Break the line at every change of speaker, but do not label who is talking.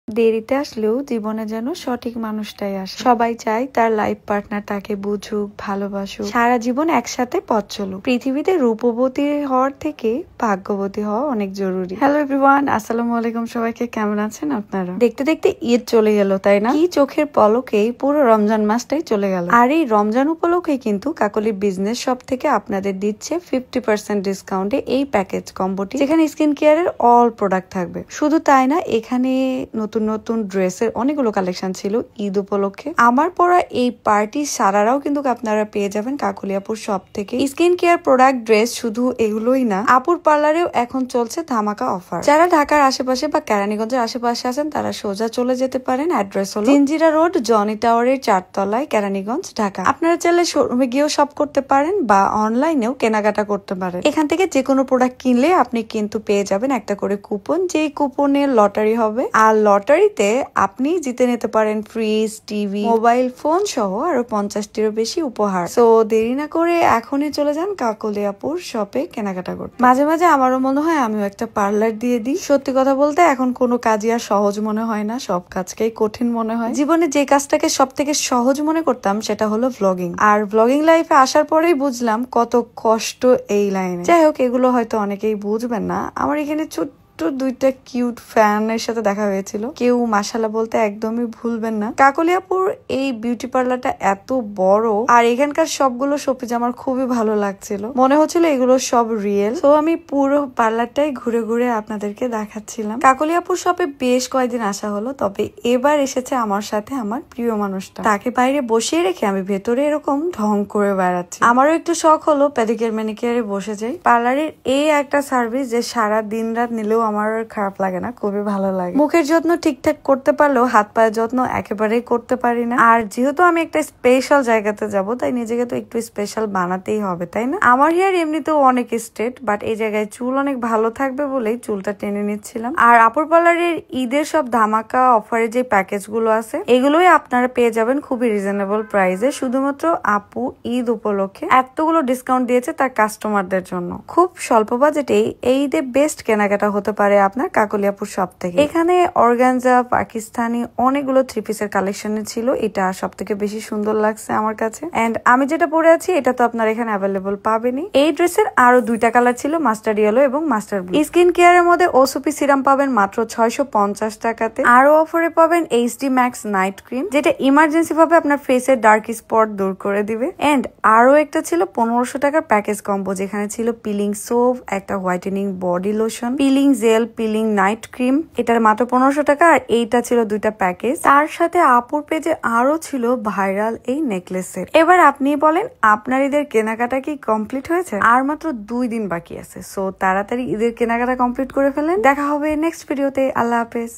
দেরিতে আসলেও জীবনে যেন সঠিক মানুষটাই আসে। সবাই চায় তার লাইফ পার্টনার তাকে বুঝুক, ভালোবাসুক, সারা জীবন একসাথে পথ চলুক। পৃথিবীতে রূপবতী হওয়ার থেকে ভাগ্যবতী হওয়া অনেক জরুরি। হ্যালো এভরিওয়ান, আসসালামু আলাইকুম। সবাইকে কেমন আছেন আপনারা? দেখতে দেখতে ঈদ চলে গেল, তাই না? কি চোখের পলকেই পুরো রমজান মাসটাই চলে গেল। আর এই রমজান উপলক্ষে কিন্তু কাকলি বিজনেস শপ থেকে আপনাদের দিচ্ছে 50% ডিসকাউন্টে এই প্যাকেজ কম্বোটি, যেখানে স্কিন কেয়ারের অল প্রোডাক্ট থাকবে। শুধু তাই না, এখানে নতুন নতুন ড্রেসের অনেকগুলো কালেকশন ছিল ঈদ উপলক্ষে। আমার পরা এই পার্টি সারারাও কিন্তু আপনারা পেয়ে যাবেন কাকলিয়াপুর শপ থেকে। স্কিন কেয়ার প্রোডাক্ট, ড্রেস, শুধু এগুলোই না, আপুর পার্লারেও এখন চলছে ধামাকা অফার। যারা ঢাকার আশেপাশে বা কেরানীগঞ্জের আশেপাশে আছেন তারা সোজা চলে যেতে পারেন। অ্যাড্রেস হলো জিঞ্জিরা রোড, জনি টাওয়ারের 4 তলায়, কেরানীগঞ্জ, ঢাকা। আপনারা চাইলে শোরুমে গিয়েও শপ করতে পারেন বা অনলাইনেও কেনাকাটা করতে পারেন। এখান থেকে যে কোনো প্রোডাক্ট কিনলে আপনি কিন্তু পেয়ে যাবেন একটা করে কুপন, যেই কুপনে লটারি হবে। আর লটারিতে আপনি জিতে নিতে পারেন ফ্রিজ, টিভি, মোবাইল ফোন সহ আরো 50টিরও বেশি উপহার। তো দেরি না করে এখনই চলে যান কাকলিয়াপুর শপে কেনাকাটা করতে। মাঝে মাঝে আমারও মনে হয় আমিও একটা পার্লার দিয়ে দিই। সত্যি কথা বলতে এখন কোনো কাজই আর সহজ মনে হয় না, সব কাজকেই কঠিন মনে হয়। জীবনে যে কাজটাকে সব থেকে সহজ মনে করতাম সেটা হলো ভ্লগিং। আর ভ্লগিং লাইফে আসার পরেই বুঝলাম কত কষ্ট এই লাইনে। যাই হোক, এগুলো হয়তো অনেকেই বুঝবেন না। আমার এখানে দুইটা কিউট ফ্যানের সাথে দেখা হয়েছিল, কেউ মাশাআল্লাহ বলতে একদমই ভুলবেন না। কাকলিয়াপুর এই বিউটি পার্লারটা এত বড়, আর এখানকার সবগুলো শোপিস আমার খুবই ভালো লাগছিল, মনে হচ্ছিল এগুলো সব রিয়েল। তো আমি পুরো পার্লারটাই ঘুরে ঘুরে আপনাদেরকে দেখাচ্ছিলাম। কাকলিয়াপুর শপে বেশ কয়েকদিন আসা হলো, তবে এবার এসেছে আমার সাথে আমার প্রিয় মানুষটা। তাকে বাইরে বসিয়ে রেখে আমি ভেতরে এরকম ঢং করে বেড়াচ্ছি। আমারও একটু শখ হলো প্যাডিকিউর ম্যানিকিউরে বসে যাই। পার্লারের এই একটা সার্ভিস যে সারা দিন রাত নিলেও আমার খারাপ লাগে না, খুবই ভালো লাগে। মুখের যত্ন ঠিকঠাক করতে পারলেও হাত পায়ের যত্ন একেবারেই করতে পারি না। আর যেহেতু আমি একটা স্পেশাল জায়গাতে যাব, তাই নিজেকে তো একটু স্পেশাল বানাতেই হবে, তাই না? আমার হেয়ার এমনিতেও অনেক স্ট্রেট, বাট এই জায়গায় চুল অনেক ভালো থাকবে বলেই চুলটা টেনে নিচ্ছিলাম। আর আপুর পার্লারের ঈদের সব ধামাকা অফারে যে প্যাকেজ গুলো আছে, এগুলোই আপনারা পেয়ে যাবেন খুবই রিজনেবল প্রাইসে। শুধুমাত্র আপু ঈদ উপলক্ষে এতগুলো ডিসকাউন্ট দিয়েছে তার কাস্টমারদের জন্য। খুব স্বল্প বাজেটেই এই ঈদে বেস্ট কেনাকাটা হতে পারে আপনার কাকলিয়াপুর শপ থেকে। এখানে অর্গানজা, পাকিস্তানি অনেকগুলো থ্রি পিসের কালেকশন ছিল। এটা সব থেকে বেশি সুন্দর লাগছে আমার কাছে। এন্ড আমি যেটা পরে আছি এটা তো আপনার এখানে অ্যাভেলেবল পাবেনই। এই ড্রেসের আরো দুইটা কালার ছিল, মাস্টার্ড ইয়েলো এবং মাস্টার্ড ব্লু। স্কিন কেয়ারের মধ্যে ওসোপি সিরাম পাবেন মাত্র 650 টাকাতে। আরো অফারে পাবেন এইচডি ম্যাক্স নাইট ক্রিম, যেটা ইমার্জেন্সি ভাবে আপনার ফেসের ডার্ক স্পট দূর করে দিবে। এন্ড আরো একটা ছিল 1500 টাকার প্যাকেজ কম্বো, যেখানে ছিল পিলিং সোপ, একটা whitening body lotion, peeling jail, peeling night cream. এটার মাত্র 1500 টাকা। আর এইটা ছিল দুইটা প্যাকেজ। তার সাথে আপুর পেজে আরো ছিল ভাইরাল এই নেকলেস সেট। এবার আপনি বলেন আপনার ঈদের কেনাকাটা কি কমপ্লিট হয়েছে? আর মাত্র 2 দিন বাকি আছে, সো তাড়াতাড়ি ঈদের কেনাকাটা কমপ্লিট করে ফেলেন। দেখা হবে নেক্সট ভিডিওতে। আল্লাহ হাফেজ।